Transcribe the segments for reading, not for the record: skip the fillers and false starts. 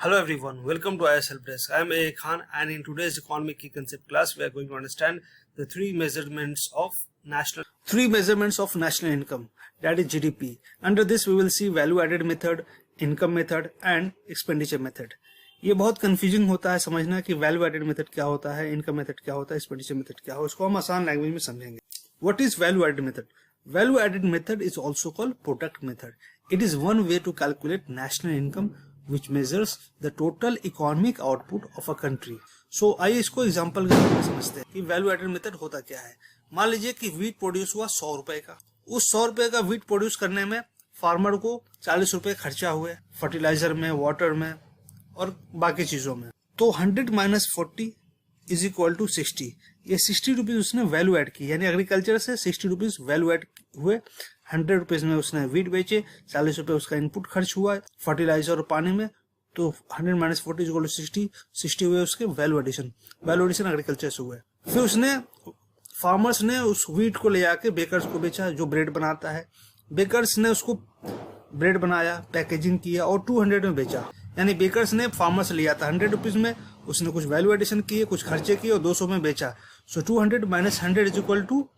Hello everyone, welcome to IS Help Desk. I am A. Khan and in today's economic key concept class we are going to understand the three measurements of national income, that is GDP. Under this we will see value added method, income method and expenditure method. ये बहुत confusing होता है समझना कि value added method क्या होता है, income method क्या होता है, एक्सपेंडिचर मेथड क्या है। इसको हम आसान लैंग्वेज में समझेंगे। What is value added method? Value added method is also called product method. It is one way to calculate national income which measures the total economic output of a country. So आइए इसको example के रूप में समझते हैं कि value added method होता क्या है। मान लीजिए कि वीट प्रोड्यूस हुआ 100 रुपए का। उस 100 रुपए का वीट प्रोड्यूस करने में फार्मर को 40 रुपए खर्चा हुए, फर्टिलाइजर में, वाटर में और बाकी चीजों में। तो 100 माइनस 40 इज इक्वल टू 60। ये 60 रुपीज उसने वैल्यू एड की, यानी एग्रीकल्चर से 60 रुपीज वैल्यू एड हुए। 100 रुपीज में उसने वीट बेचे, 40 रुपए उसका इनपुट खर्च हुआ फर्टिलाइजर और पानी में। तो 100 माइनस 40 इज इक्वल टू 60 हुए उसके वैल्यू एडिशन एग्रीकल्चर से हुए। फिर उसने फार्मर्स ने उस वीट को ले आके बेकर्स को बेचा जो ब्रेड बनाता है। बेकर्स ने उसको ब्रेड बनाया, पैकेजिंग किया और 200 में बेचा। यानी बेकर्स ने फार्मर से लिया था 100 रुपीज में, उसने कुछ वैल्यू एडिशन किए, कुछ खर्चे किए और 200 में बेचा। So 200 minus 100 is equal to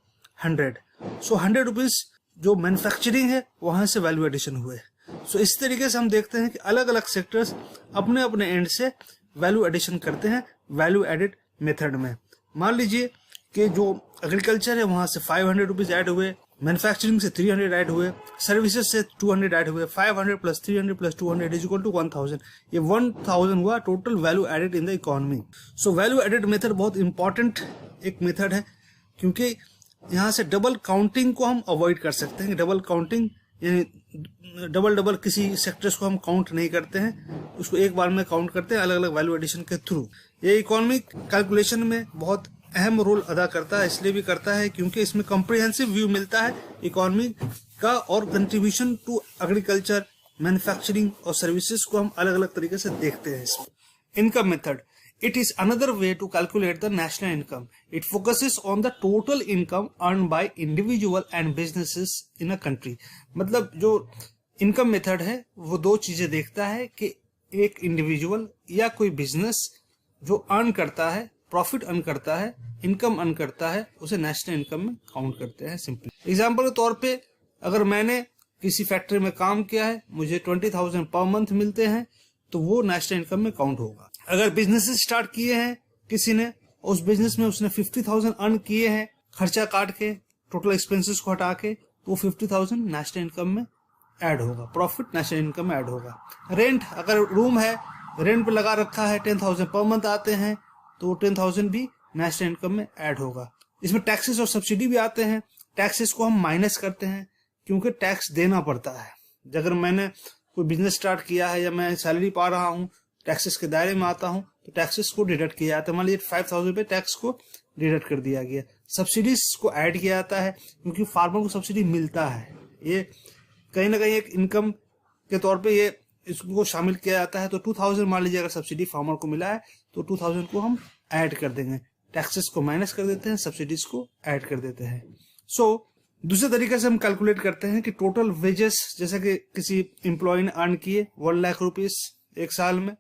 100। So 100 rupees जो मैन्युफैक्चरिंग है वहां से वैल्यू एडिशन हुए। सो इस तरीके से हम देखते हैं कि अलग अलग सेक्टर्स अपने अपने एंड से वैल्यू एडिशन करते हैं वैल्यू एडेड मेथड में। मान लीजिए कि जो एग्रीकल्चर है वहां से 500 रुपीज ऐड हुए, मैन्युफैक्चरिंग से 300 ऐड हुए, सर्विसेज से 200 ऐड हुए। 500 plus 300 plus 200 is equal to 1000। ये 1000 हुआ total value added in the economy. So value added method बहुत इंपॉर्टेंट एक मेथड है, क्योंकि यहाँ से डबल काउंटिंग को हम अवॉइड कर सकते हैं। डबल काउंटिंग यानी डबल किसी सेक्टर्स को हम काउंट नहीं करते हैं, उसको एक बार में काउंट करते हैं अलग अलग वैल्यू एडिशन के थ्रू। ये इकोनॉमिक कैलकुलेशन में बहुत अहम रोल अदा करता है, इसलिए भी करता है क्योंकि इसमें कॉम्प्रिहेंसिव व्यू मिलता है इकोनॉमी का और कंट्रीब्यूशन टू एग्रीकल्चर, मैन्युफैक्चरिंग और सर्विसेज को हम अलग अलग तरीके से देखते हैं इसमें। Income method, it is another way to calculate the national income. It focuses on the total income earned by individual and businesses in a country. मतलब जो इनकम मेथड है वो दो चीजें देखता है कि एक इंडिविजुअल या कोई बिजनेस जो अर्न करता है, प्रॉफिट अर्न करता है, इनकम अर्न करता है, उसे नेशनल इनकम में काउंट करते हैं सिंपली। एग्जाम्पल के तौर पे अगर मैंने किसी फैक्ट्री में काम किया है, मुझे 20,000 पर मंथ मिलते हैं, तो वो नेशनल इनकम में काउंट होगा। अगर बिजनेस स्टार्ट किए हैं किसी ने, उस बिजनेस में उसने 50,000 अर्न किए हैं खर्चा काट के, टोटल एक्सपेंसेस को हटा के, तो 50,000 नेशनल इनकम में ऐड होगा, प्रॉफिट नेशनल इनकम में ऐड होगा। रेंट, अगर रूम है रेंट पे लगा रखा है, 10,000 पर मंथ आते हैं, तो 10,000 भी नेशनल इनकम में ऐड होगा। इसमें टैक्सेस और सब्सिडी भी आते हैं। टैक्सेस को हम माइनस करते हैं क्योंकि टैक्स देना पड़ता है। अगर मैंने कोई बिजनेस स्टार्ट किया है या मैं सैलरी पा रहा हूँ, टैक्सेस के दायरे में आता हूँ, तो टैक्सेस को डिडक्ट किया जाता है। मान लीजिए 5,000 रुपए टैक्स को डिडक्ट कर दिया गया। सब्सिडीज को ऐड किया जाता है क्योंकि फार्मर को सब्सिडी मिलता है। ये कहीं ना कहीं एक इनकम के तौर पे ये इसको शामिल किया जाता है। तो 2,000 मान लीजिए अगर सब्सिडी फार्मर को मिला है तो 2,000 को हम ऐड कर देंगे, टैक्सेस को माइनस कर देते हैं, सब्सिडीज को ऐड कर देते हैं। सो दूसरे तरीके से हम कैलकुलेट करते हैं कि टोटल वेजेस, जैसे कि किसी एम्प्लॉय ने अर्न किए 1 लाख रुपीज एक साल में,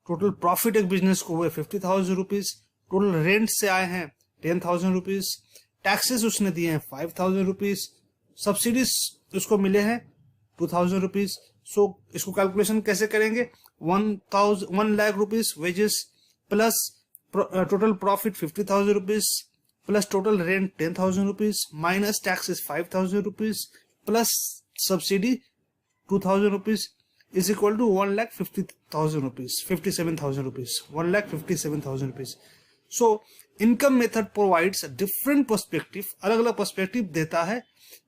टोटल प्रॉफिट एक बिजनेस को हुए 50,000 रुपीज, टोटल रेंट से आए हैं 10,000 रुपीज, टैक्सेस उसने दिए हैं 5,000 रुपीज, सब्सिडीज उसको मिले हैं 2,000 रुपीज। सो इसको कैलकुलेशन कैसे करेंगे? 1 lakh rupees wages plus total profit 50,000 rupees plus total rent 10,000 rupees minus taxes 5,000 rupees plus subsidy 2,000 rupees is equal to 1,50,000 rupees, 57,000 rupees, 1,57,000 rupees. So income method provides a different perspective, अलग अलग perspective देता है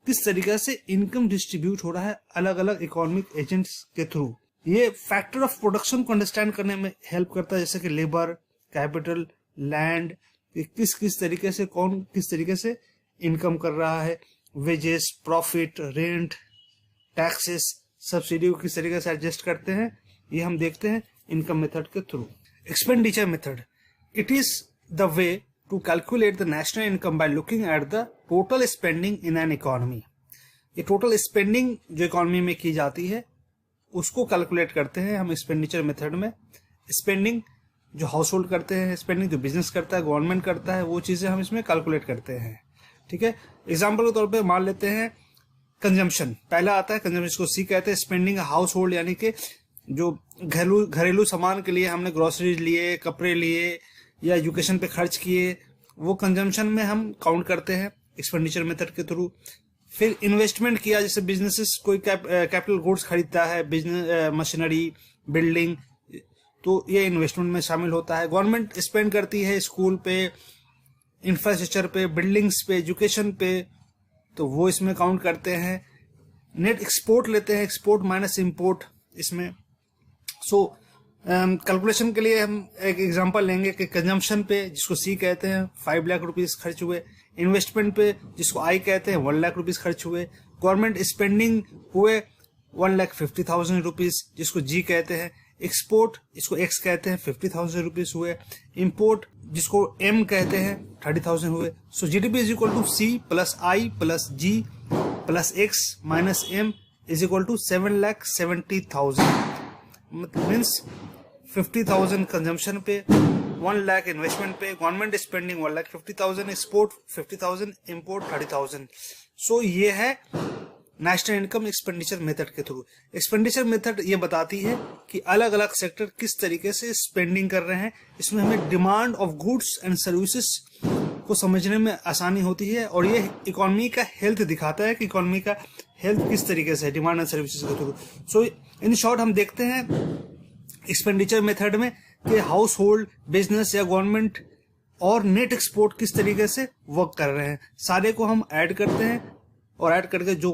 किस तरीके से income distribute हो रहा है अलग अलग इकोनॉमिक एजेंट्स के थ्रू। ये फैक्टर ऑफ प्रोडक्शन को अंडरस्टैंड करने में हेल्प करता है, जैसे कि लेबर, कैपिटल, लैंड, किस तरीके से कौन किस तरीके से इनकम कर रहा है, wages, profit, rent, taxes, subsidy को किस तरीके से एडजस्ट करते हैं, ये हम देखते हैं इनकम मेथड के through. Expenditure method, it is the way to calculate the national income by looking at the total spending in an economy. ये टोटल स्पेंडिंग जो इकोनॉमी में की जाती है उसको कैलकुलेट करते हैं हम एक्सपेंडिचर मेथड में। स्पेंडिंग जो हाउस होल्ड करते हैं, स्पेंडिंग जो बिजनेस करता है, गवर्नमेंट करता है, वो चीजें हम इसमें कैलकुलेट करते हैं। ठीक है, एग्जाम्पल के तौर पे मान लेते हैं कंजम्पशन पहला आता है, कंजम्पशन जिसको सी कहते हैं। स्पेंडिंग हाउस होल्ड यानी कि जो घरेलू सामान के लिए हमने ग्रोसरीज लिए, कपड़े लिए या एजुकेशन पे खर्च किए, वो कंजम्पशन में हम काउंट करते हैं एक्सपेंडिचर मेथड के थ्रू। फिर इन्वेस्टमेंट किया, जैसे बिजनेसेस कोई कैपिटल गुड्स खरीदता है, बिजनेस मशीनरी, बिल्डिंग, तो ये इन्वेस्टमेंट में शामिल होता है। गवर्नमेंट स्पेंड करती है स्कूल पे, इंफ्रास्ट्रक्चर पे, बिल्डिंग्स पे, एजुकेशन पे, तो वो इसमें काउंट करते हैं। नेट एक्सपोर्ट लेते हैं, एक्सपोर्ट माइनस इंपोर्ट इसमें। सो कैलकुलेशन के लिए हम एक एग्जांपल लेंगे कि कंजम्पशन पे जिसको सी कहते हैं 5 लाख रुपीस खर्च हुए, इन्वेस्टमेंट पे जिसको आई कहते हैं 1 लाख रुपीस खर्च हुए, गवर्नमेंट स्पेंडिंग हुए 1,50,000 रुपीस जिसको जी कहते हैं, एक्सपोर्ट जिसको एक्स कहते हैं 50,000 रुपीस हुए, इंपोर्ट जिसको एम कहते हैं 30,000 हुए। So GDP is equal to C plus I plus G plus X minus M is equal to 7,70,000। Means 50,000 consumption पे, 1 लाख इन्वेस्टमेंट पे, government spending 1,50,000, export 50,000, import 30,000। So ये है नेशनल इनकम एक्सपेंडिचर मेथड के through. Expenditure method ये बताती है कि अलग अलग सेक्टर किस तरीके से स्पेंडिंग कर रहे हैं। इसमें हमें demand of goods and services को समझने में आसानी होती है और ये इकोनॉमी का हेल्थ दिखाता है कि इकोनॉमी का हेल्थ किस तरीके से है डिमांड एंड सर्विसेज के थ्रू। सो इन शॉर्ट हम देखते हैं एक्सपेंडिचर मेथड में कि हाउस होल्ड, बिजनेस या गवर्नमेंट और नेट एक्सपोर्ट किस तरीके से वर्क कर रहे हैं। सारे को हम ऐड करते हैं और ऐड करके जो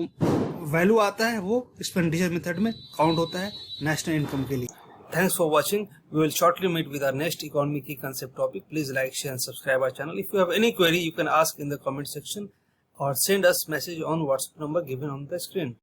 वैल्यू आता है वो एक्सपेंडिचर मेथड में काउंट होता है नेशनल इनकम के लिए। Thanks for watching. We will shortly meet with our next economic key concept topic. Please like, share and subscribe our channel. If you have any query, you can ask in the comment section or send us message on WhatsApp number given on the screen.